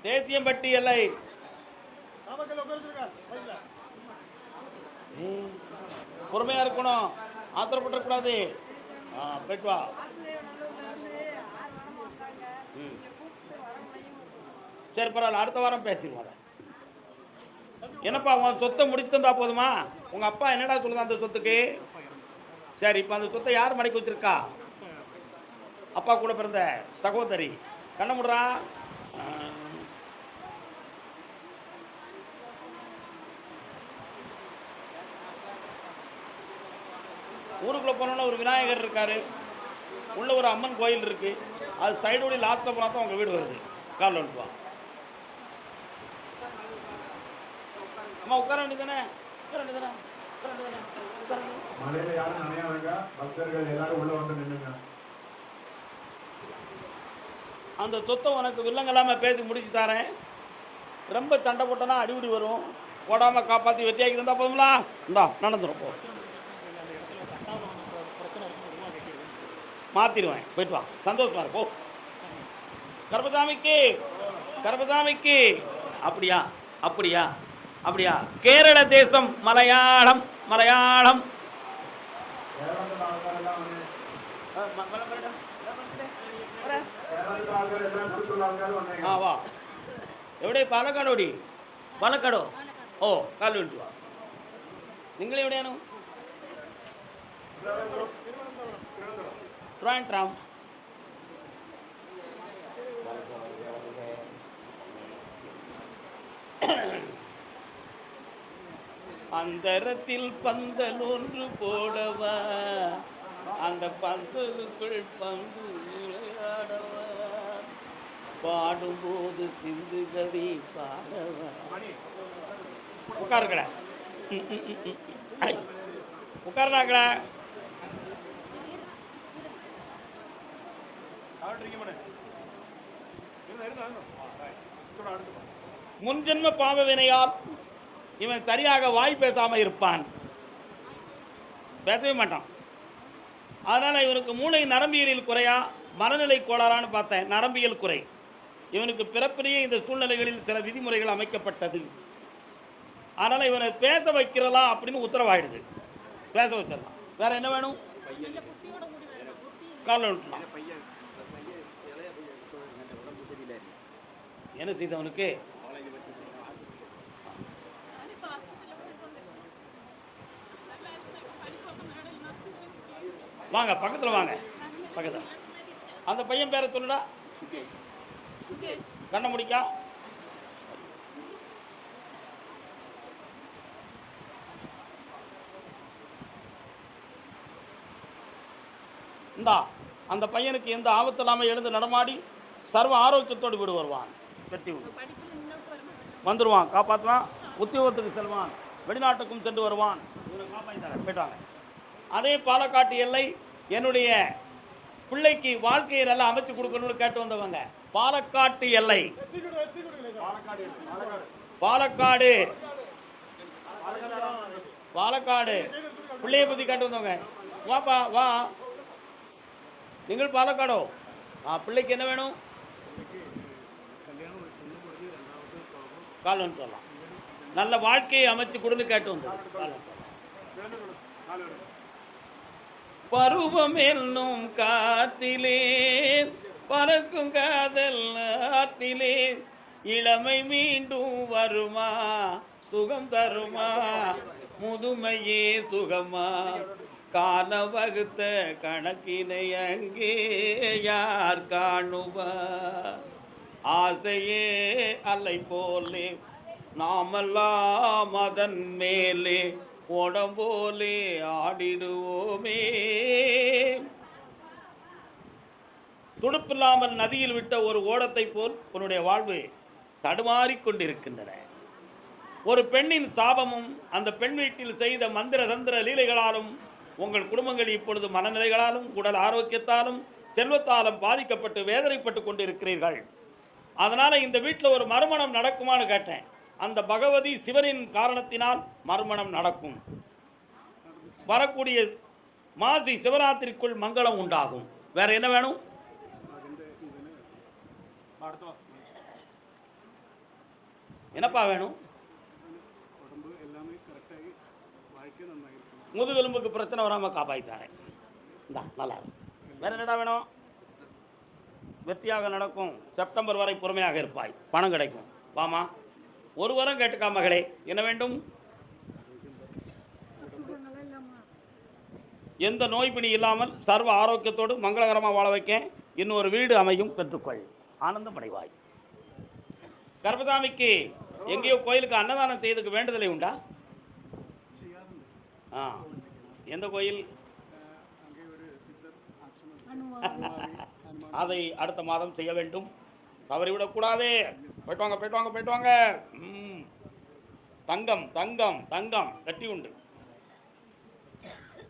தேசியம்பட்டி எல்லை. பொறுமையா இருக்கணும், ஆத்திரப்பட்டுக்கூடாது. போயிட்டு வா. சரி பரவாயில்ல, அடுத்த வாரம் பேசிடுவோம். என்னப்பா உன் சொத்தை முடிச்சு தந்தா போதுமா? உங்க அப்பா என்னடா சொல்லுது அந்த சொத்துக்கு? சரி, இப்போ அந்த சொத்தை யார் மடக்கி வச்சிருக்கா? அப்பா கூட பிறந்த சகோதரி. கண்ண முடுறா. ஊருக்குள்ளே போனோன்னா ஒரு விநாயகர் இருக்காரு, உள்ள ஒரு அம்மன் கோயில் இருக்கு. அது சைடு வழி லாஸ்ட்டில் போனால் தான் உங்கள் வீடு வருது. காலில் வந்துட்டு வா. அம்மா உட்கார வேண்டியதானே? உட்கார வேண்டியதானே? மலையில யாரும் நனையாதங்க, பக்தர்கள் எல்லாரும் உள்ள வந்து நின்னுங்க. அந்த சொத்தை உனக்கு வில்லங்களாமல் பேசி முடிச்சு தரேன். ரொம்ப சண்டை போட்டோன்னா அடிபடி வரும். போடாமல் காப்பாற்றி வெட்டியாக்கி தந்தா போதுங்களா? இந்தா நடந்துடும். போ, மாற்றிடுவேன். போயிட்டு வா, சந்தோஷமா இருப்போ. கர்பசாமிக்கு கர்பசாமிக்கு. அப்படியா அப்படியா அப்படியா? கேரள தேசம் மலையாளம். மலையாளம் வா. എവിടെ? പാലക്കാടോടി. പാലക്കാടോ? ഓ, കാല് വിട്ടു വാ. നിങ്ങൾ എവിടെയാണ്? ട്രാൻട്രാം. அந்தரத்தில் பந்தல் ஒன்று போடவா, அந்த பந்தலுக்குள் பந்து விளையாடவா, பாடும்போது சிந்து கவி பாடவா. உட்காருக்கட, உட்காருனாக்கட. முன்ஜென்ம பாவ வினையால் இவன் சரியாக வாய் பேசாமல் இருப்பான், பேசவே மாட்டான். அதனால் இவனுக்கு மூளை நரம்பியலில் குறையா மனநிலை கோளாறான்னு பார்த்தேன். நரம்பியல் குறை. இவனுக்கு பிறப்பிலேயே இந்த சூழ்நிலைகளில் சில விதிமுறைகள் அமைக்கப்பட்டது. அதனால் இவனை பேச வைக்கிறலாம் அப்படின்னு உத்தரவாயிடுது. பேச வச்சிடலாம். வேற என்ன வேணும்? காலில் விட்டுலாம். என்ன செய்தவனுக்கு? வாங்க, பக்கத்தில் வாங்க, பக்கத்தில். அந்த பையன் பேரை சொல்லுடா. கண்ண முடிக்கா. இந்தா, அந்த பையனுக்கு எந்த ஆபத்து இல்லாமல் எழுந்து நடமாடி சர்வ ஆரோக்கியத்தோடு வீடு வருவான். வெற்றி வந்துடுவான், காப்பாற்றுவான், உத்தியோகத்துக்கு செல்வான், வெளிநாட்டுக்கும் சென்று வருவான். இவரை காப்பாற்ற போயிட்டாங்க. அதே பாலக்காட்டு எல்லை என்னுடைய பிள்ளைக்கு வாழ்க்கையை நல்லா அமைச்சு கொடுக்கணும்னு கேட்டு வந்தவங்க. பாலக்காட்டு எல்லை, பாலக்காடு, பாலக்காடு பிள்ளையை பற்றி கேட்டு வந்தவங்க. வாப்பா வா. நீங்கள் பாலக்காடோ? பிள்ளைக்கு என்ன வேணும்? கால் வந்து சொல்லலாம். நல்ல வாழ்க்கையை அமைச்சு கொடுத்து கேட்டு வந்தது. பருவம் என்னும் காற்றிலே பறக்கும் காதல் ஆற்றிலே இளமை மீண்டும் வருமா, சுகம் தருமா, முதுமையே சுகமா, கால வகுத்த கணக்கினை அங்கே யார் காணுவார், ஆசையே அலை போலே நாமெல்லாம் அதன் மேலே உடம்போலே ஆடிடுவோமே. துடுப்பில்லாமல் நதியில் விட்ட ஒரு ஓடத்தை போல் உன்னுடைய வாழ்வு தடுமாறிக்கொண்டிருக்கின்றன. ஒரு பெண்ணின் சாபமும் அந்த பெண் வீட்டில் செய்த மந்திர தந்திர லீலைகளாலும் உங்கள் குடும்பங்கள் இப்பொழுது மனநிலைகளாலும் உடல் ஆரோக்கியத்தாலும் செல்வத்தாலும் பாதிக்கப்பட்டு வேதனைப்பட்டு கொண்டு இருக்கிறீர்கள். அதனால் இந்த வீட்டில் ஒரு மறுமணம் நடக்குமான்னு கேட்டேன். அந்த பகவதி சிவனின் காரணத்தினால் மறுமணம் நடக்கும். வரக்கூடிய மாசி சிவராத்திரிக்குள் மங்களம் உண்டாகும். வேற என்ன வேணும்? என்னப்பா வேணும்? உடம்பு எல்லாமே கரெக்டாகி வாழ்க்கை நന്നാயிருக்கும். முதுகெலும்புக்கு பிரச்சனை வராமல் காப்பாற்றித்தாரேன். இந்தா நல்லா இருக்கும். வேற என்னடா வேணும்? வெற்றியாக நடக்கும். செப்டம்பர் வரை பொறுமையாக இருப்பாய், பணம் கிடைக்கும். வாமா, ஒரு வாரம் கேட்டுக்கா மகளே. என்ன வேண்டும்? எந்த நோய் பிணி இல்லாமல் சர்வ ஆரோக்கியத்தோடு மங்களகரமாக வாழ வைக்க இன்னொரு வீடு அமையும், பெற்றுக்கொள், ஆனந்தம் அடைவாய். கர்பதாமிக்கு எங்கேயோ கோயிலுக்கு அன்னதானம் செய்யறதுக்கு வேண்டுதலை உண்டா? ஆ, எந்த கோயில்? அங்கே ஒரு சித்தர் ஆசிரமம் அதை அடுத்த மாதம் செய்ய வேண்டும், தவறிவிடக்கூடாதே. போயிட்டு வாங்க, போயிட்டு வாங்க, போயிட்டு வாங்க. தங்கம் தங்கம் தங்கம் கட்டி உண்டு.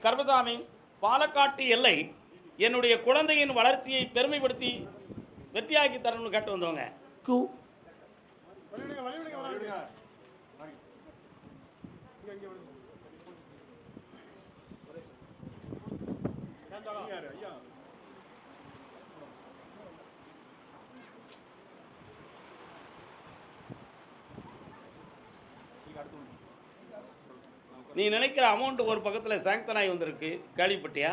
கர்பதாமி, பாலக்காட்டு எல்லை என்னுடைய குழந்தையின் வளர்ச்சியை பெருமைப்படுத்தி வெற்றியாக்கி தரணும்னு கேட்டு வந்தவங்க. நீ நினைக்கிற அமௌண்ட் ஒரு பக்கத்தில் சாங்ஷன் ஆகி வந்திருக்கு, கேள்விப்பட்டியா?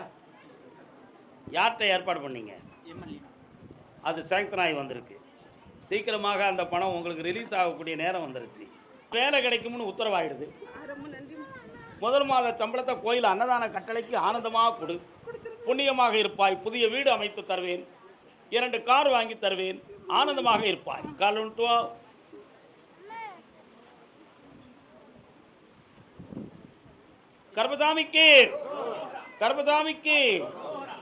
யார்கிட்ட ஏற்பாடு பண்ணீங்க? அது சாங்ஷன் ஆகி வந்திருக்கு. சீக்கிரமாக அந்த பணம் உங்களுக்கு ரிலீஸ் ஆகக்கூடிய நேரம் வந்துருச்சு. வேலை கிடைக்கும்னு உத்தரவாயிடுது. முதல் மாத சம்பளத்தை கோயில் அன்னதான கட்டளைக்கு ஆனந்தமாக கொடு. புண்ணியமாக இருப்பாய். புதிய வீடு அமைத்து தருவேன், 2 கார் வாங்கி தருவேன், ஆனந்தமாக இருப்பாய். காலுன்ட்டு கர்பதாமிக்கு, கர்பதாமிக்கு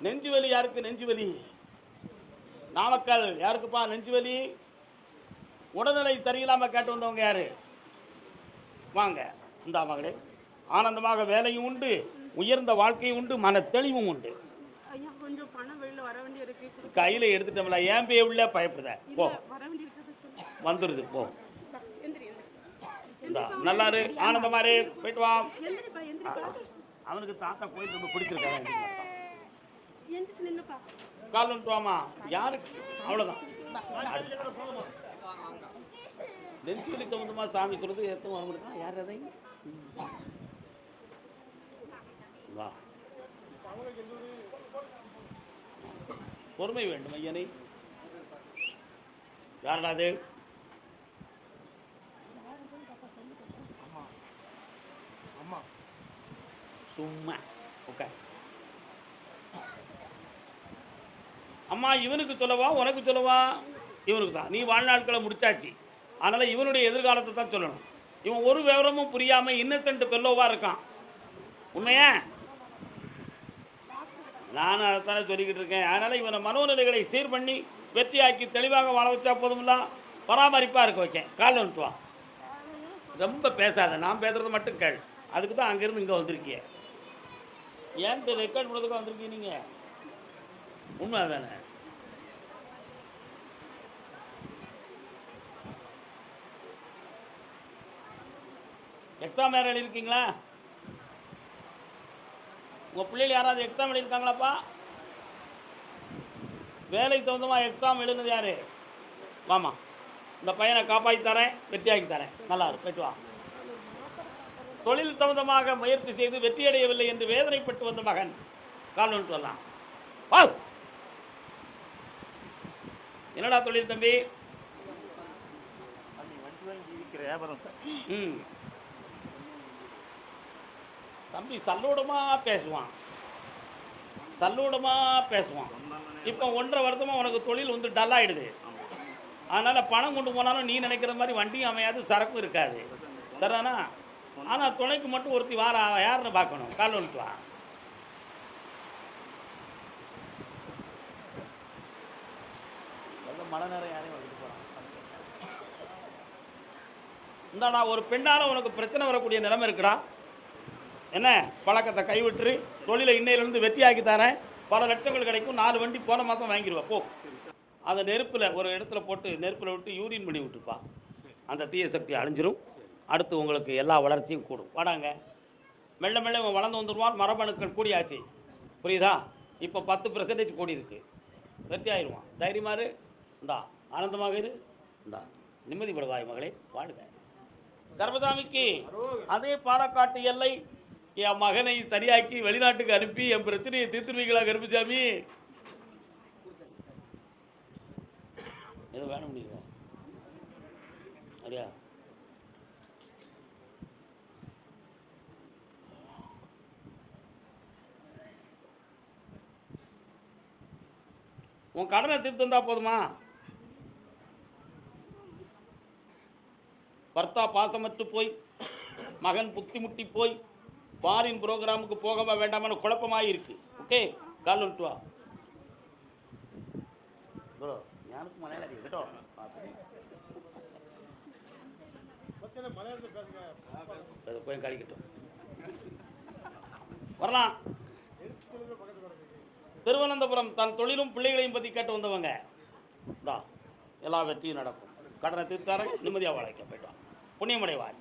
நெஞ்சு வலி. யாருக்கு நெஞ்சு வலி? நாமக்கல். யாருக்குப்பா நெஞ்சு வலி? உடல்நிலை சரியில்லாம கேட்டு வந்தவங்க யாரு? வாங்க. இந்த மகளே, ஆனந்தமாக வேலையும் உண்டு, உயர்ந்த வாழ்க்கையும் உண்டு, மன தெளிவும் உண்டு. கையில எடுத்துட்டோம்ல, ஏன் பே உள்ள பயப்படுத? போ, வந்துருது. போ, நல்லாரு, ஆனந்தமாரு, போயிட்டு வா. அவனுக்கு தாத்தா கோயில் ரொம்ப பிடிச்சிருக்காங்க. கால் வாமா. யாருக்கு? அவ்வளோதான். நெஞ்சுவலி சம்பந்தமா சாமி சொல்றது எத்தனை வர முடியும்? யார் அதை? வா, பொறுமை வேண்டும் ஐயனை. யாரடாது? சும்மா ஓகே. அம்மா, இவனுக்கு சொல்லவா உனக்கு சொல்லவா? இவனுக்கு தான். நீ வாழ்நாட்களை முடிச்சாச்சு, அதனால் இவனுடைய எதிர்காலத்தை தான் சொல்லணும். இவன் ஒரு விவரமும் புரியாமல் இன்னசென்ட் பெல்லோவாக இருக்கான். உண்மையா? நானும் அதைத்தானே சொல்லிக்கிட்டு இருக்கேன். அதனால் இவனை மனோநிலைகளை சீர் பண்ணி வெற்றியாக்கி தெளிவாக வாழ வச்சா போதுமில்ல, பராமரிப்பாக இருக்க வைக்கேன். கால் வந்துட்டு வா. ரொம்ப பேசாத, நான் பேசுகிறது மட்டும் கேள். அதுக்கு தான் அங்கேருந்து இங்கே வந்திருக்கிய. ஏன்ட்டு ரெக்கார்ட் பண்ணுறதுக்கு வந்திருக்கீங்க நீங்கள்? உண்மை தானே? எக்ஸாம் வேறு எழுதியிருக்கீங்களா? உங்கள் பிள்ளைகள் யாராவது எக்ஸாம் எழுதியிருக்காங்களாப்பா? வேலைக்கு தகுந்தமாக எக்ஸாம் எழுதுனது யார்? வாமா, இந்த பையனை காப்பாற்றி தரேன், வெற்றியாக்கி தரேன். நல்லா இருக்கு, போய்ட்டு வா. தொழில் தகுந்தமாக முயற்சி செய்து வெற்றியடையவில்லை என்று வேதனைப்பட்டு வந்த மகன், கால் வந்துட்டு வரலாம். வா. என்னடா தொழில் தம்பி? தம்பி சல்லூடமா பேசுவான், சல்லூடமா பேசுவான். இப்போ 1.5 வருஷமா உனக்கு தொழில் வந்து டல்லாயிடுது. அதனால் பணம் கொண்டு போனாலும் நீ நினைக்கிற மாதிரி வண்டியும் அமையாது, சரக்கும் இருக்காது. சரிதானா? ஆனால் துணைக்கு மட்டும் ஒருத்தி வார, யாருன்னு பார்க்கணும். கால் வந்துட்டு வா. மழை நேரம் யாரையும் வந்துட்டு போகிறான். இந்தாடா, ஒரு பெண்ணால் உனக்கு பிரச்சனை வரக்கூடிய நிலைமை இருக்குடா. என்ன, பழக்கத்தை கைவிட்டு தொழிலை இன்னையிலேருந்து வெற்றியாக்கி தரேன், பல லட்சங்கள் கிடைக்கும். 4 வண்டி போன மாதம் வாங்கிடுவா. போ, அதை நெருப்பில் ஒரு இடத்துல போட்டு நெருப்பில் விட்டு யூரின் பண்ணி விட்டுருப்பா. அந்த தீய சக்தி அழிஞ்சிரும். அடுத்து உங்களுக்கு எல்லா வளர்ச்சியும் கூடும். வாடாங்க. மெல்ல மெல்ல இவன் வளர்ந்து வந்துடுவான். மரபணுக்கள் கூடியாச்சு, புரியுதா? இப்போ 10% கூடி இருக்கு. வெற்றி ஆயிடுவான். தைரியமாரு. இந்தா, ஆனந்தமாக இரு. இந்தா, நிம்மதிப்படுவாய் மகளே, வாழுங்க. கர்மசாமிக்கு அதே பாலக்காட்டு எல்லை என் மகனை சரியாக்கி வெளிநாட்டுக்கு அனுப்பி என் பிரச்சனையை தீர்த்துருவீங்களா கருப்புசாமி? ஏதோ வேணும் முடியுங்க அப்படியா? உன் கடனை தீர்த்து வந்தா போதுமா? பர்த்தா பாசமற்று போய் மகன் புத்தி முட்டி போய் ஃபாரின் ப்ரோக்ராமுக்கு போகவா வேண்டாமனு குழப்பமாக இருக்கு. ஓகே, கால் வந்துட்டு வா ப்ரோ. யாருக்கு மலையாளி கேட்டோ போய் கழிக்கட்டும் வரலாம். திருவனந்தபுரம் தன் தொழிலும் பிள்ளைகளையும் பற்றி கேட்டு வந்தவங்க தான் எல்லா வெற்றியும் நடக்கும். கடனை தீர்த்தாரன், நிம்மதியாக வாழைக்க போய்ட்டான், புண்ணியமடைவாய்.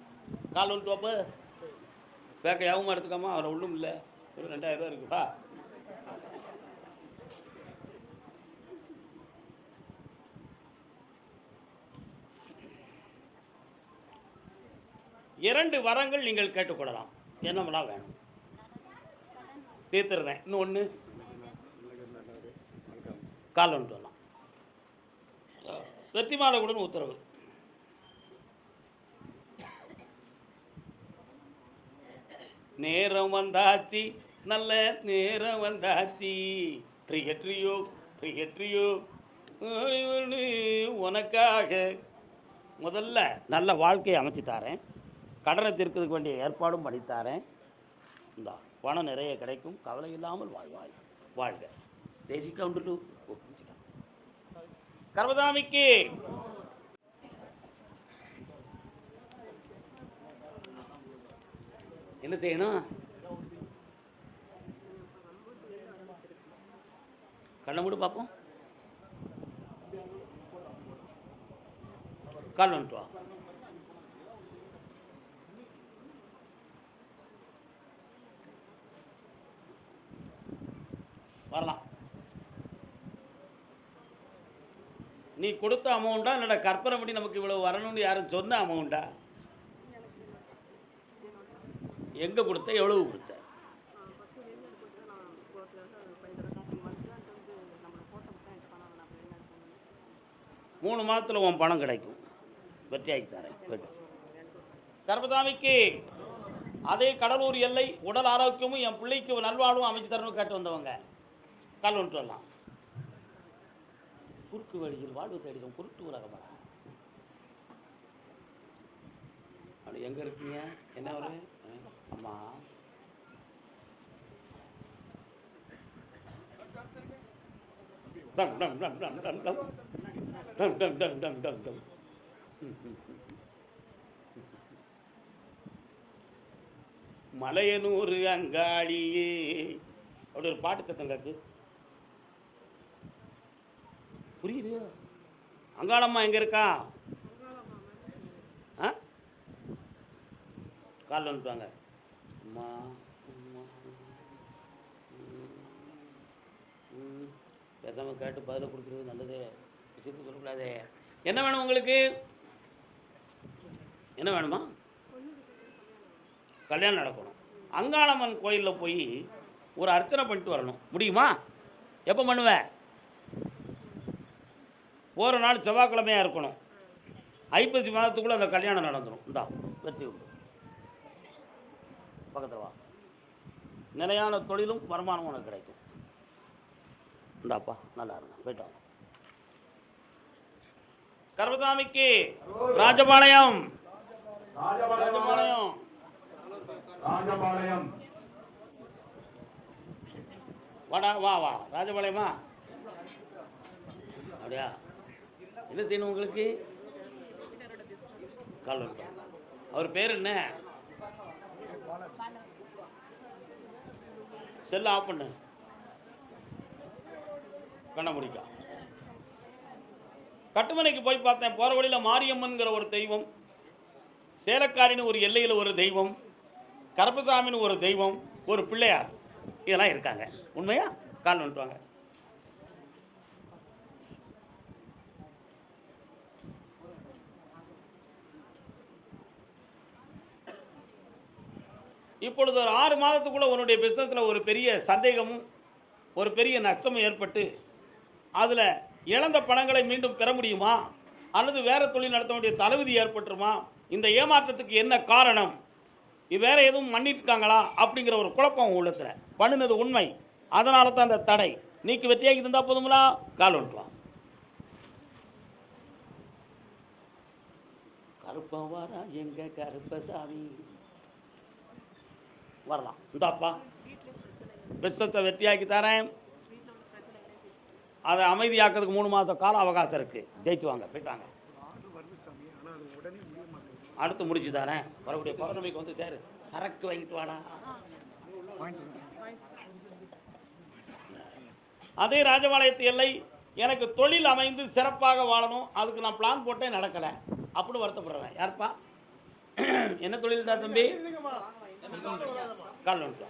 கால் வந்துட்டு வாப்பு பேக்க யாவும் எடுத்துக்காமா, அவரை ஒன்றும் இல்லை, ஒரு 2000 ரூபா இருக்குப்பா. இரண்டு வரங்கள் நீங்கள் கேட்டுக்கொள்ளலாம். என்னமெல்லாம் வேணும் தீர்த்துறேன். இன்னும் ஒன்று கால் வந்துட்டு வரலாம். வெற்றிமாலகுடன் உத்தரவு. நேரம் வந்தாச்சு, நல்ல நேரம் வந்தாச்சு, ட்ரியோ ட்ரியோ உனக்காக முதல்ல நல்ல வாழ்க்கையை அமைச்சு தாரேன், கடனை தீர்க்கிறதுக்கு வேண்டிய ஏற்பாடும் பண்ணித்தாரேன். இந்தா பணம் நிறைய கிடைக்கும், கவலை இல்லாமல் வாழ்வாய் வாழ்க. தேசிக்கா உண்டு கர்மசாமிக்கு என்ன செய்யணும்? கண்ணை மூடு பார்ப்போம். கால் வந்துட்டு வா. வரலாம். நீ கொடுத்த அமௌண்ட்டா இல்லைடா கற்பனை பண்ணி நமக்கு இவ்வளவு வரணும்னு யாரும் சொன்ன அமௌண்ட்டா? எங்கே கொடுத்த, எவ்வளவு கொடுத்த? 3 மாதத்தில் உன் பணம் கிடைக்கும், வெற்றியாக்கி தரேன். போய்ட்டு கர்மசாமிக்கு அதே கடலூர் எல்லை உடல் ஆரோக்கியமும் என் பிள்ளைக்கு நல்வாழ்வும் அமைச்சு தரணும் கேட்டு வந்தவங்க கால் வந்துட்டு வரலாம். குறுக்கு வழியில் வாழ்வு தேடிடும் குருட்டு உலகமா? அப்படி எங்கே இருக்கீங்க? என்ன ஒரு அம்மா டம் டம் டம் டம் டம் டம் டம் டம் டம் டம் டம் டம். மலையனூர் அங்காடியே அப்படி ஒரு பாட்டு சத்தம் கேக்கு. புரியுது? அங்காளம்மா எங்கே இருக்கா? ஆ கால் வந்துட்டாங்க. அம்மா பேசாமல் கேட்டு பதில கொடுக்குறது நல்லது, விஷயத்துக்கு சொல்லக்கூடாது. என்ன வேணும் உங்களுக்கு? என்ன வேணுமா? கல்யாணம் நடக்கணும். அங்காளம்மன் கோயிலில் போய் ஒரு அர்ச்சனை பண்ணிட்டு வரணும். முடியுமா? எப்போ பண்ணுவேன்? போகிற நாள் செவ்வாய்க்கிழமையாக இருக்கணும். ஐப்பசி மாதத்துக்குள்ளே அந்த கல்யாணம் நடந்துடும். இந்தா வெற்றி உண்டு. பக்கத்தில் வா. நிலையான தொழிலும் வருமானமும் உனக்கு கிடைக்கும். இந்தாப்பா நல்லா இருங்க. போய்ட்டோம். கர்மசாமிக்கு ராஜபாளையம் ராஜபாளையம் ராஜபாளையம் வாடா வா வா. ராஜபாளையமா? அப்படியா? என்ன செய்யணும் உங்களுக்கு? கால் வந்துட்டோம். அவர் பேர் என்ன? செல்ல ஆஃப் பண்ணு, கண்ண முடிக்கா. கட்டுமனைக்கு போய் பார்த்தேன். போகிற வழியில் மாரியம்மன்கிற ஒரு தெய்வம், சேலக்காரின்னு ஒரு எல்லையில் ஒரு தெய்வம், கருப்பசாமின்னு ஒரு தெய்வம், ஒரு பிள்ளையார், இதெல்லாம் இருக்காங்க. உண்மையா? கால் வந்துட்டுவாங்க. இப்பொழுது ஒரு 6 மாதத்துக்குள்ள உன்னுடைய பிஸ்னஸில் ஒரு பெரிய சந்தேகமும் ஒரு பெரிய நஷ்டமும் ஏற்பட்டு அதில் இழந்த பணங்களை மீண்டும் பெற முடியுமா அல்லது வேறு தொழில் நடத்த வேண்டிய தலைவிதி ஏற்பட்டுருமா? இந்த ஏமாற்றத்துக்கு என்ன காரணம்? வேற எதுவும் பண்ணிட்டுருக்காங்களா அப்படிங்கிற ஒரு குழப்பம் உள்ளத்தில் பண்ணினது உண்மை. அதனால தான் அந்த தடை நீக்கி வெற்றியாகி இருந்தால் போதுங்களா? கால் ஒன்றுவா கருப்பம் வாரா எங்க கருப்பசாமி வரலாம். இந்தாப்பா பிஸ்னஸை வெற்றியாக்கி தரேன். அதை அமைதியாக்கிறதுக்கு 3 மாத கால அவகாசம் இருக்குது. ஜெயிச்சு வாங்க, போயிட்டாங்க. அடுத்து முடிச்சு தரேன். வரக்கூடிய பௌர்ணமிக்கு வந்து சேரு. சரக்கு வாங்கிட்டு வாடா. அதே ராஜபாளையத்து எல்லை எனக்கு தொழில் அமைந்து சிறப்பாக வாழணும், அதுக்கு நான் பிளான் போட்டே நடக்கலை அப்படின்னு வருத்தப்படுறேன். யாருப்பா? என்ன தொழில் தான் தம்பி? கால் வந்துட்டு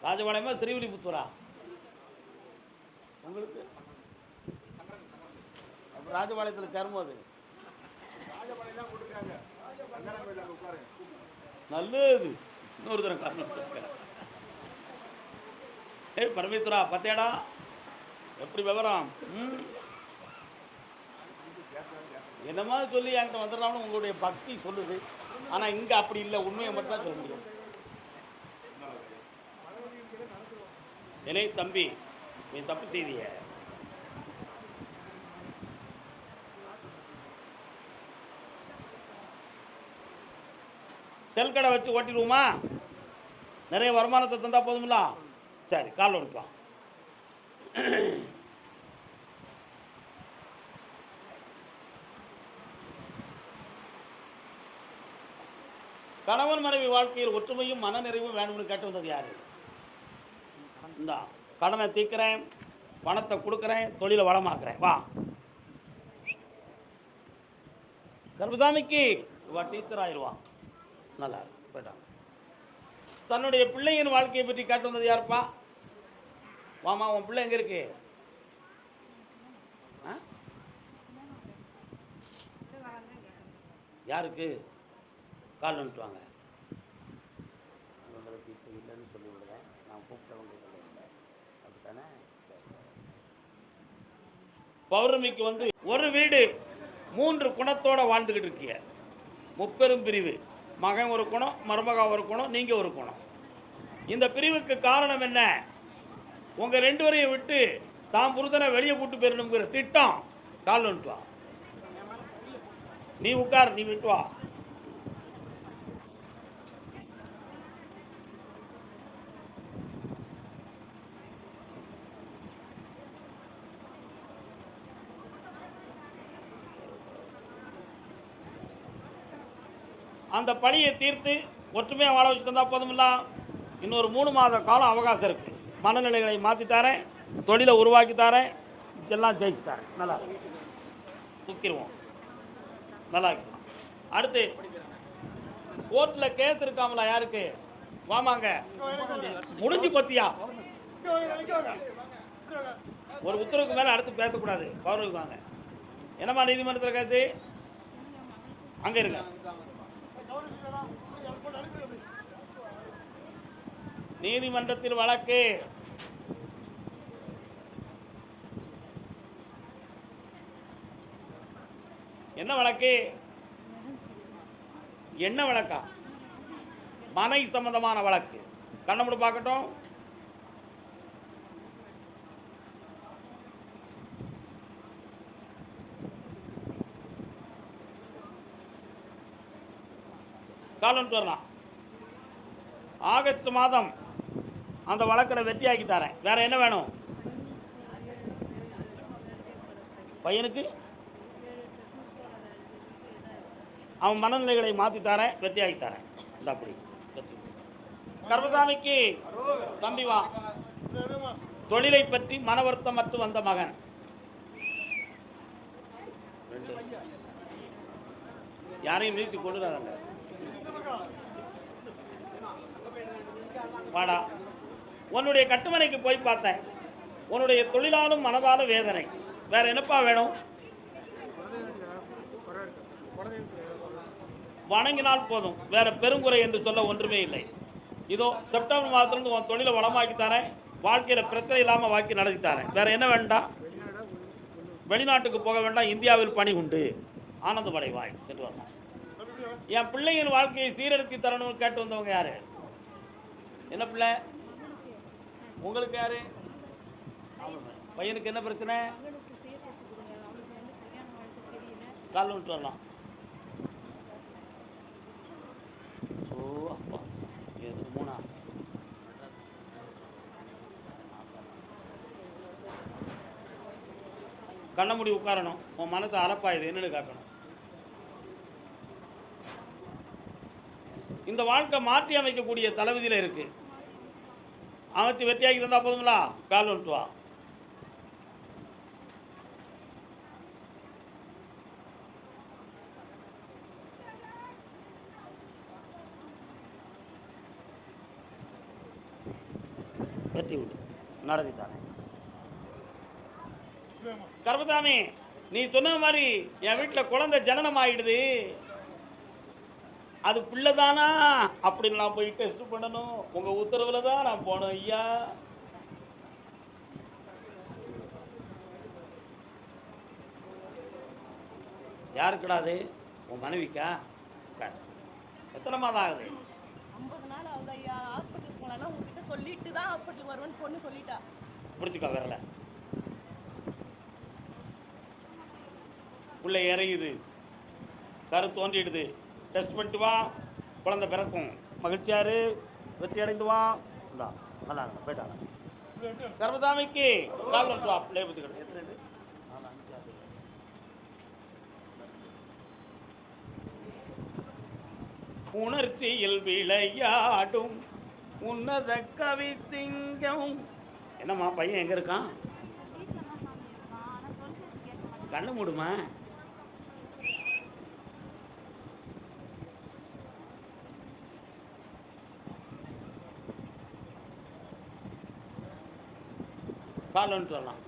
ராஜபாளையமா திருவிழிபுத்தூரா உங்களுக்கு? ராஜபாளையத்தில் சேரும்போது நல்லது. இன்னொரு தரம் காரணம். ஏய் பரமேஸ்வரா பத்தேடா எப்படி விவரம்? என்னமா சொல்லி என்கிட்ட வந்துடுறான்னு உங்களுடைய பக்தி சொல்லுது. ஆனால் இங்கே அப்படி இல்லை, உண்மையை மட்டும் தான் சொல்ல முடியும். என்னை தம்பி நீ தப்பு செய்திய. செல் கடை வச்சு ஓட்டிடுவோமா? நிறைய வருமானத்தை தந்தா போதுங்களா? சரி, கால் ஒன்றுக்கலாம். கணவன் மனைவி வாழ்க்கையில் ஒற்றுமையும் மனநிறைவும் வேணும்னு கேட்டு வந்தது யாரு? இந்தா கடனை தீர்க்கிறேன், பணத்தை கொடுக்குறேன், தொழிலை வளமாக்குறேன். வா கர்பதாமிக்கு இவா டீச்சர் ஆயிடுவான். நல்லா போயிட்டான். தன்னுடைய பிள்ளையின் வாழ்க்கையை பற்றி கேட்டு வந்தது யாருப்பா? வாமா, உன் பிள்ளை எங்கே இருக்கு? யாருக்கு? கால் வந்துட்டு வாங்க. உங்களுக்கு இப்போ இல்லைன்னு சொல்லி விடுறேன். நான் கூப்பிட்டவங்க இல்லை அப்படித்தானே? பௌர்ணமிக்கு வந்து ஒரு வீடு 3 குணத்தோடு வாழ்ந்துக்கிட்டு இருக்கிய. முப்பெரும் பிரிவு. மகன் ஒரு குணம், மருமகா ஒரு குணம், நீங்கள் ஒரு குணம். இந்த பிரிவுக்கு காரணம் என்ன? உங்கள் 2 பேரையும் விட்டு தான் புருஷனை வெளியே கூட்டு போயிடணுங்கிற திட்டம். கால் வந்துட்டு வா. நீ உட்கார், நீ விட்டு வா. அந்த பணியை தீர்த்து ஒற்றுமையாக வாழ வச்சு தந்தால் போதுமில்ல. இன்னொரு 3 மாத காலம் அவகாசம் இருக்குது. மனநிலைகளை மாற்றி தரேன், தொழிலை உருவாக்கி தரேன், எல்லாம் ஜெயிச்சு தரேன். நல்லா தூக்கிடுவோம், நல்லா இருக்கலாம். அடுத்து கோர்ட்டில் கேஸ் இருக்காமலா? யாருக்கு? வாமாங்க, முடிஞ்சு பத்தியா? ஒரு உத்தரவுக்கு மேலே அடுத்து பேசக்கூடாது. பௌர்ணமிக்கு வாங்க. என்னம்மா நீதிமன்றத்தில் கேஸு? அங்கே இருங்க. நீதிமன்றத்தில் வழக்கு. என்ன வழக்கு? என்ன வழக்கா? மனை சம்பந்தமான வழக்கு. கண்ணமுடி பார்க்கட்டும். காலன்ட்டு வரலாம். ஆகஸ்ட் மாதம் அந்த வழக்கில் வெற்றியாக்கி தரேன். வேற என்ன வேணும்? பையனுக்கு அவன் மனநிலைகளை மாற்றி தரேன், வெற்றியாக்கி தரேன். இந்த அப்படி கர்பசாமிக்கு தம்பி வா. தொழிலை பற்றி மன வருத்தம் மட்டும் வந்த மகன். யாரையும் மீழ்ச்சி கொண்டுறாங்க. வாடா. உன்னுடைய கட்டுமனைக்கு போய் பார்த்தேன். உன்னுடைய தொழிலாலும் மனதாலும் வேதனை. வேற என்னப்பா வேணும்? வணங்கினால் போதும், வேற பெருங்குறை என்று சொல்ல ஒன்றுமே இல்லை. இதோ செப்டம்பர் மாதத்துலேருந்து உன் தொழிலை வளமாக்கி தரேன், வாழ்க்கையில் பிரச்சனை இல்லாமல் வாக்கி நடத்தி தரேன். வேற என்ன வேண்டாம்? வெளிநாட்டுக்கு போக வேண்டாம், இந்தியாவில் பணி உண்டு, ஆனந்தமடைவாய், சென்று வரலாம். என் பிள்ளையின் வாழ்க்கையை சீரடுத்தி தரணும்னு கேட்டு வந்தவங்க யாரு? என்ன பிள்ளை? உங்களுக்கு யாரு? பையனுக்கு என்ன பிரச்சனை? கால் விட்டு வரலாம். ஓ அப்பா, எது மூணா? கண்ண மூடி உட்காரணும். உன் மனத்தை அலப்பாயுது என்னன்னு காக்கணும். இந்த வாழ்க்கை மாற்றி அமைக்கக்கூடிய தலைவிதியில் இருக்கு. அமைச்சு வெற்றியாக்கி தந்தா போதுங்களா? கால் வந்துட்டு வா. வெற்றி விடு, நடத்தித்தானே. கர்மசாமி, நீ சொன்ன மாதிரி என் வீட்டில் குழந்தை ஜனனம் ஆயிடுது, அது பிள்ளைதானா அப்படின்னு நான் போய் டெஸ்ட் பண்ணணும். உங்க உத்தரவுல தான் நான் போனேன் ஐயா. யாருக்குடாது? உன் மனைவிக்கா? எத்தனை மாதம் ஆகுது? 50 நாள் ஆகுது ஐயா. ஹாஸ்பிட்டல் போனா உங்ககிட்ட சொல்லிட்டு தான் ஹாஸ்பிட்டல் வருவேன்னு பொண்ணு சொல்லிட்டா. பிடிச்சிக்கோ விரல. உள்ள இறையுது, கரு தோன்றிடுது, டெஸ்ட் பண்ணிட்டு வா, குழந்தை பிறக்கும். மகிழ்ச்சியாரு, வெற்றி அடைந்து வா. நல்லா போயிட்டாங்க. கர்மசாமிக்கு கால் வந்துட்டு வா. பிள்ளை பற்றி எத்தனை இது? உணர்ச்சியில் விளையாடும் உன்னத கவி திங்கம். என்னம்மா பையன் எங்க இருக்கான்? கண்ணு மூடுமா. கால் வந்துட்டு வரலாம்.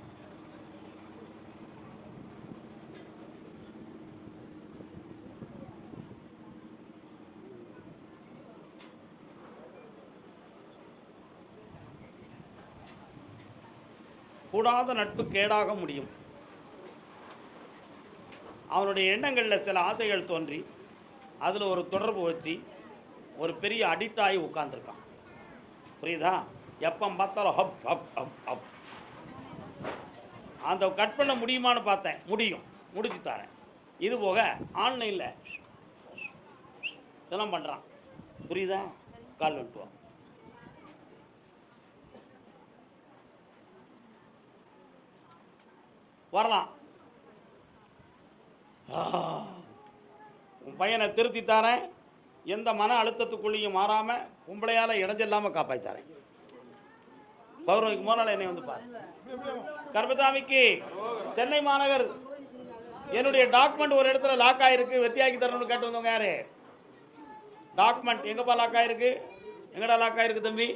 கூடாத நட்பு கேடாக முடியும். அவனுடைய எண்ணங்களில் சில ஆசைகள் தோன்றி அதில் ஒரு தொடர்பு வச்சு ஒரு பெரிய அடிக்ட் ஆகி உட்காந்துருக்கான். புரியுதா? எப்போ பார்த்தாலும் ஹப் ஹப் ஹப் ஹப். அந்த கட் பண்ண முடியுமான்னு பார்த்தேன், முடியும், முடிச்சு தரேன். இது போக ஆன்லைனில் இதெல்லாம் பண்ணுறான். புரியுதா? கால் வந்துட்டு வரலாம். உன் பையனை திருத்தி தரேன், எந்த மன அழுத்தத்துக்குள்ளேயும் மாறாமல் பொம்பளையால் இடைஞ்சல்லாமல் காப்பாற்றித்தரேன். பௌர்ணமிக்கு முதல் நாள் என்னை வந்து பாரு. கர்மசாமிக்கு சென்னை மாநகர் என்னுடைய டாக்குமெண்ட் ஒரு இடத்துல லாக் ஆகிருக்கு, வெற்றியாக்கி தரணும்னு கேட்டு வந்தவங்க யாரு? டாக்குமெண்ட் எங்கப்பா லாக் ஆகிருக்கு? எங்கடா லாக் ஆகிருக்கு தம்பி?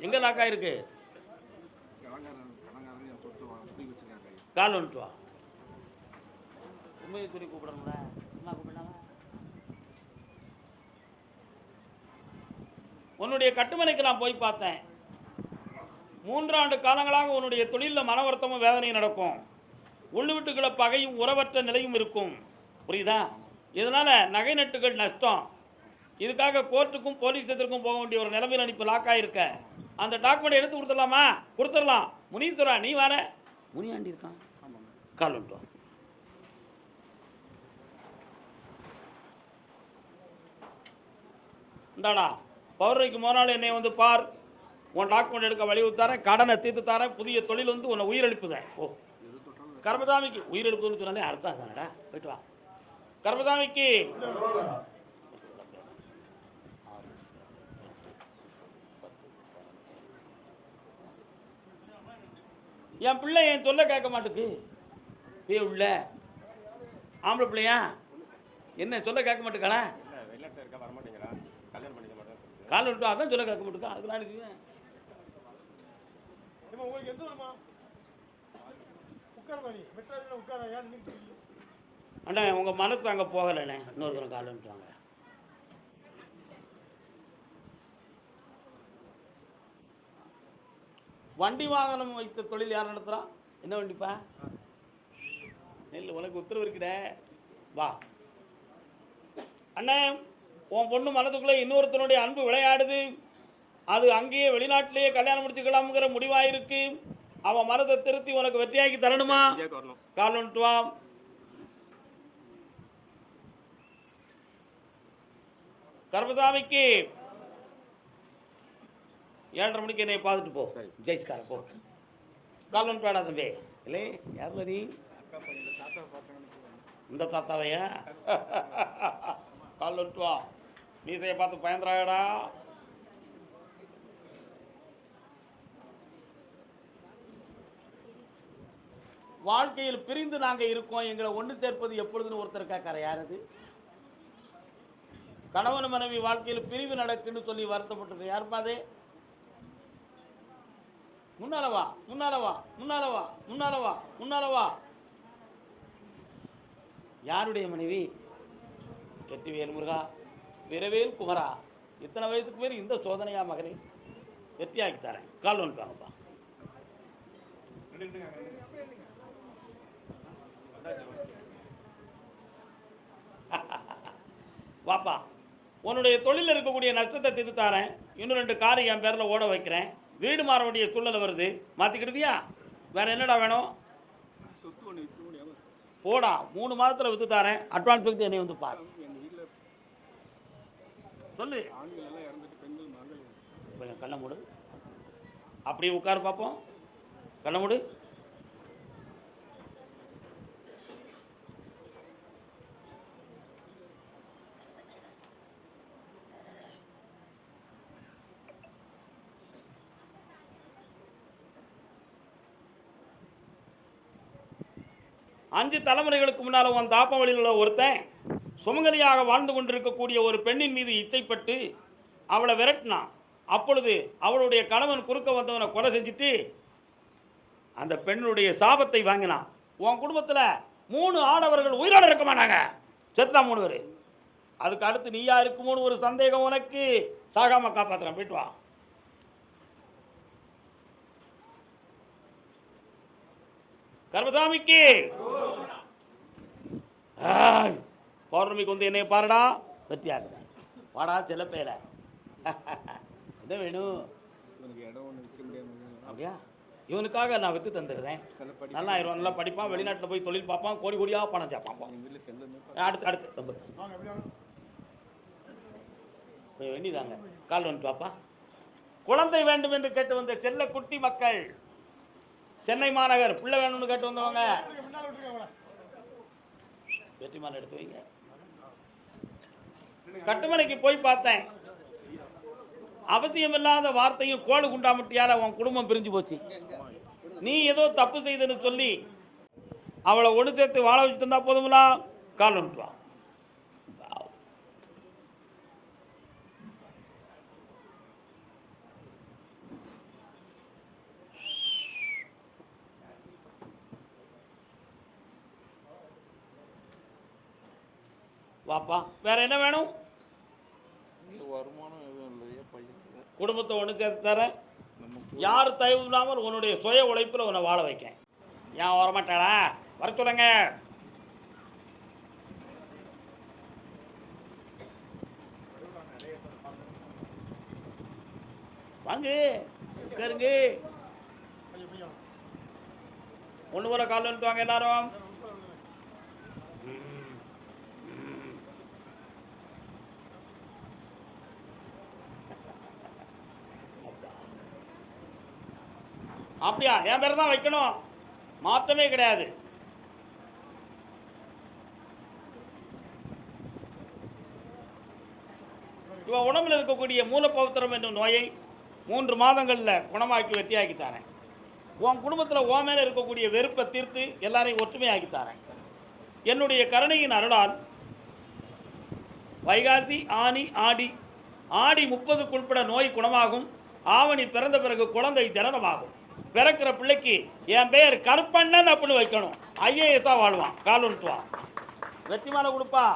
எங்கே லாக் ஆகிருக்கு? கால் வந்துட்டு வா. உண்மையை துணி கூப்பிடணும்ல, என்ன கூப்பிடாம? உன்னுடைய கட்டுமனைக்கு நான் போய் பார்த்தேன். 3 ஆண்டு காலங்களாக உன்னுடைய தொழிலில் மன வருத்தமும் வேதனையும் நடக்கும். உள்ளு வீட்டுக்குள்ள பகையும் உறவற்ற நிலையும் இருக்கும். புரியுதா? இதனால் நகை நட்டுகள் நஷ்டம். இதுக்காக கோர்ட்டுக்கும் போலீஸ் ஸ்டேஷனுக்கும் போக வேண்டிய ஒரு நிலைமையில் நீ இப்போ லாக் ஆகிருக்க. அந்த டாக்குமெண்ட் எடுத்து கொடுத்துடலாமா? கொடுத்துடலாம். முனீஸ்வரா நீ வர? முனியாண்டி இருக்கான். கால் வந்துட்டு வா. இந்தாடா, பௌர்ணமிக்கு முதல் என்னை வந்து பார். உன் டாக்குமெண்ட் எடுக்க வழிவு தரேன், கடனை தீர்த்து தரேன், புதிய தொழில் வந்து உன்னை உயிரெழுப்புதேன். ஓ, கர்மசாமிக்கு உயிரெழுப்புன்னு சொன்னாலே அர்த்தம் தானடா. போயிட்டு வா. கர்மசாமிக்கு என் பிள்ளை என் சொல்ல கேட்க மாட்டுக்கு. உள்ள ஆம்பளை பிள்ளையா என்ன சொல்ல கேட்க மாட்டேங்களா? கால் விட்டு அதான் சொல்ல கேட்க மாட்டேக்கா. அதுக்கு நான் உங்களுக்கு எந்த வருமா உட்கார மாதிரி மெட்ராஸில் உட்கார ஏன் அண்ணே உங்கள் மனசு அங்கே போகலைண்ணே, இன்னொரு தரம் காலன்ட்டு வாங்க. வண்டி வாகனம் வைத்த தொழில் யார் நடத்துகிறா? என்ன வண்டிப்பா? நெல் உனக்கு உத்தரவு இருக்குடே, வா. அண்ணே உன் பொண்ணு மனதுக்குள்ளே இன்னொருத்தனுடைய அன்பு விளையாடுது, அது அங்கேயே வெளிநாட்டிலேயே கல்யாணம் முடிச்சுக்கலாம்ங்கிற முடிவாயிருக்கு. அவன் மனதை திருத்தி உனக்கு வெற்றியாக்கி தரணுமா? கால் வந்துட்டு வா. கருப்பசாமிக்கு 7:30 மணிக்கு என்னை பார்த்துட்டு போ. ஜெயிச்சுக்கார போ. கால் வந்துட்டு வேடா தம்பி. இல்லை யாரில் நீ? இந்த தாத்தாவையா? கால் வந்துட்டு வா. மீசையை பார்த்து பயந்துராயடா. வாழ்க்கையில் பிரிந்து நாங்கள் இருக்கோம், எங்களை ஒன்று சேர்ப்பது எப்பொழுதுன்னு ஒருத்தர் கேட்கார. யார் அது? கணவன் மனைவி வாழ்க்கையில் பிரிவு நடக்குன்னு சொல்லி வருத்தப்பட்டிருக்க. யாருப்பா அது? முன்னாலவா முன்னாலவா முன்னாலவா முன்னாலவா முன்னாலவா. யாருடைய மனைவி? வெற்றிவேல் முருகா, வீரவேல் குமரா, இத்தனை வயதுக்கு பேர் இந்த சோதனையா மகனே? வெற்றியாக்கி தரேன். கால் வந்துட்டாங்கப்பா. வாப்பா, உன்னுடைய தொழிலில் இருக்கக்கூடிய நஷ்டத்தை திட்டு தரேன். இன்னும் 2 கார் என் பேரில் ஓட வைக்கிறேன். வீடு மாற வேண்டிய சூழ்நிலை வருது, மாற்றிக்கிடுவியா? வேற என்னடா வேணும்? சொத்து ஒன்று விற்க முடியாமல் போடா, 3 மாதத்தில் விற்று தரேன். அட்வான்ஸ் கொடுத்து என்னை வந்து பாரு. எங்கள் வீட்டில் சொல்லு. ஆண்கள் எல்லாம் இறந்துட்டு பெண்கள் மகள். கொஞ்சம் கண்ணை மூடு, அப்படியே உட்காரு பார்ப்போம். கண்ணை மூடு. அஞ்சு தலைமுறைகளுக்கு முன்னால் உன் தாப்பம் வழியில் உள்ள ஒருத்தன் சுமங்கலியாக வாழ்ந்து கொண்டிருக்கக்கூடிய ஒரு பெண்ணின் மீது இச்சைப்பட்டு அவளை விரட்டினான். அப்பொழுது அவளுடைய கணவன் குறுக்க வந்தவனை கொலை செஞ்சுட்டு அந்த பெண்ணுடைய சாபத்தை வாங்கினான். உன் குடும்பத்தில் 3 ஆடவர்கள் உயிரோடு இருக்க மாட்டாங்க, செத்துதான் 3 பேர். அதுக்கு அடுத்து நீயா இருக்குமோன்னு ஒரு சந்தேகம் உனக்கு. சாகாம காப்பாற்றுறேன், போயிட்டு வா. கர்மசாமிக்கு பௌர்ணமிக்கு வந்து என்னை பாருடா, வெற்றியாக்குறேன். வாடா செல்ல பேர. என்ன வேணும்? எனக்கு இடம் ஒன்று விற்க முடியாது. அப்படியா? இவனுக்காக நான் விற்று தந்துடுறேன். நல்லா ஆயிரம், நல்லா படிப்பான், வெளிநாட்டில் போய் தொழில் பார்ப்பான், கோடி கோடியாக பணம் சேர்ப்பான். வீட்டில் செல்லுமே அடுத்து ரொம்ப வேண்டிதாங்க. கால் வந்துட்டு வாப்பா. குழந்தை வேண்டும் என்று கேட்டு வந்த செல்ல குட்டி மக்கள், சென்னை மாநகர் பிள்ளை வேணும்னு கேட்டு வந்தவங்க வெற்றிமாலை எடுத்து வைங்க. கட்டுமனைக்கு போய் பார்த்தேன், அவசியமில்லாத வார்த்தையும் கோடு குண்டாமட்டியால உன் குடும்பம் பிரிஞ்சு போச்சு. நீ ஏதோ தப்பு செய்தன்னு சொல்லி அவளை ஒன்று சேர்த்து வாழ வச்சுட்டு இருந்தா போதுங்களா? கால் வந்துட்டு வா. வாப்பா, வேற என்ன வேணும்? வருமானம் எதுவும் இல்லையா பையன்? குடும்பத்தை ஒன்று சேர்த்து தரேன். யார் தயவு இல்லாமல் உன்னுடைய சுய உழைப்பில் உன்னை வாழ வைக்கேன். ஏன் வரமாட்டாளா? வர சொல்லுங்க. வாங்க உட்காருங்க. ஒன்று வர கால் வந்துட்டு வாங்க எல்லாரும். அப்படியா? என் பேர் தான் வைக்கணும், மாற்றமே கிடையாது. இவன் உடம்பில் இருக்கக்கூடிய மூலப்பௌத்திரம் என்னும் நோயை 3 மாதங்களில் குணமாக்கி வெற்றியாக்கி தரேன். உன் குடும்பத்தில் உன் மேலே இருக்கக்கூடிய வெறுப்பை தீர்த்து எல்லாரையும் ஒற்றுமையாக்கி தரேன். என்னுடைய கருணையின் அருளால் வைகாசி, ஆனி, ஆடி 30க்குள்பட நோய் குணமாகும். ஆவணி பிறந்த பிறகு குழந்தை ஜனனமாகும். பிறக்கிற பிள்ளைக்கு என் பெயர் கருப்பண்ணன் அப்படின்னு வைக்கணும். ஐஏஎஸ்ஸாக வாழ்வான். கால் வந்துட்டு வா. வெற்றி மாலை கொடுப்பா.